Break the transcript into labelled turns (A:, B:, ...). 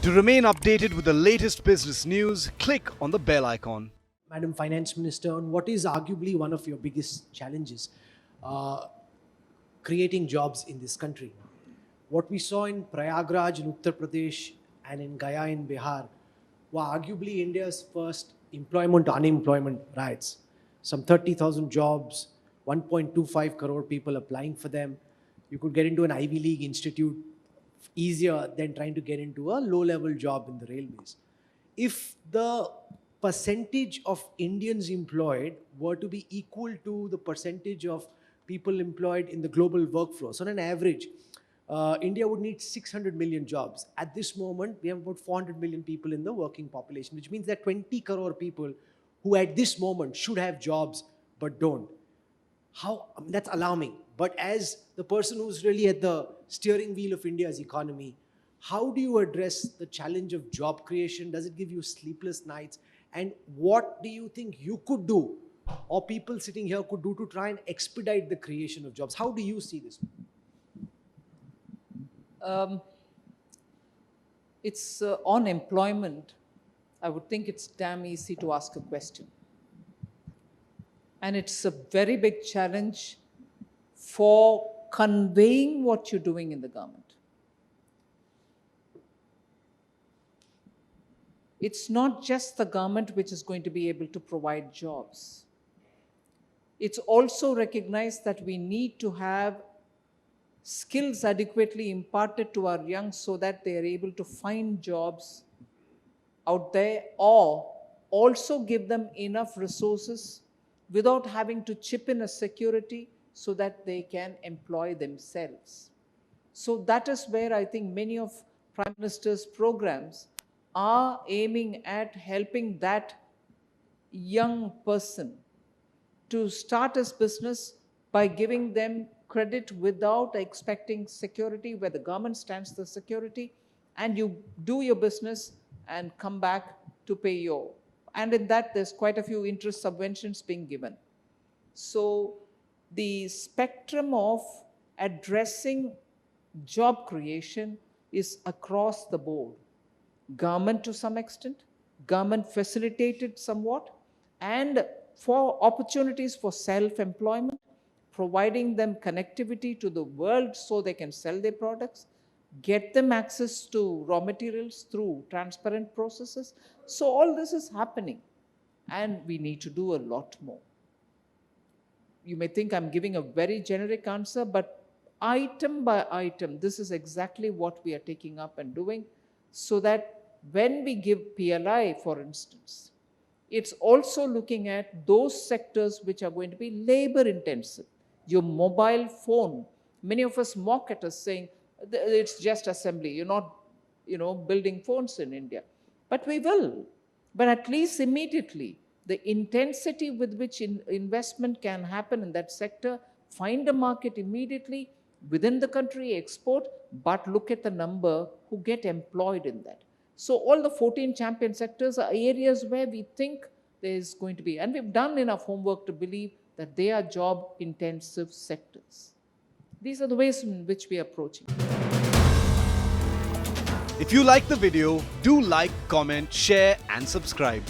A: To remain updated with the latest business news, click on the bell icon.
B: Madam Finance Minister, on what is arguably one of your biggest challenges, creating jobs in this country. What we saw in Prayagraj in Uttar Pradesh and in Gaya in Bihar were arguably India's first employment to unemployment riots. Some 30,000 jobs, 1.25 crore people applying for them. You could get into an Ivy League institute easier than trying to get into a low-level job in the railways. If the percentage of Indians employed were to be equal to the percentage of people employed in the global workforce, on an average, India would need 600 million jobs. At this moment, we have about 400 million people in the working population, which means that 20 crore people who at this moment should have jobs but don't. That's alarming. But as the person who's really at the steering wheel of India's economy, how do you address the challenge of job creation? Does it give you sleepless nights? And what do you think you could do, or people sitting here could do, to try and expedite the creation of jobs? How do you see this?
C: It's on employment. I would think it's damn easy to ask a question. And it's a very big challenge for conveying what you're doing in the government. It's not just the government which is going to be able to provide jobs. It's also recognized that we need to have skills adequately imparted to our young so that they are able to find jobs out there, or also give them enough resources without having to chip in a security so that they can employ themselves. So that is where I think many of Prime Minister's programs are aiming at helping that young person to start his business by giving them credit without expecting security, where the government stands the security, and you do your business and come back to pay your. And in that, there's quite a few interest subventions being given. So the spectrum of addressing job creation is across the board. Government to some extent, government facilitated somewhat, and for opportunities for self-employment, providing them connectivity to the world so they can sell their products, get them access to raw materials through transparent processes. So all this is happening, and we need to do a lot more. You may think I'm giving a very generic answer, but item by item, this is exactly what we are taking up and doing, so that when we give PLI, for instance, it's also looking at those sectors which are going to be labor intensive. Your mobile phone, many of us mock at us saying, it's just assembly, you're not building phones in India. But we will. But at least immediately, the intensity with which investment can happen in that sector, find a market immediately within the country, export, but look at the number who get employed in that. So all the 14 champion sectors are areas where we think there is going to be, and we've done enough homework to believe that they are job intensive sectors. These are the ways in which we are approaching.
A: If you like the video, do like, comment, share and subscribe.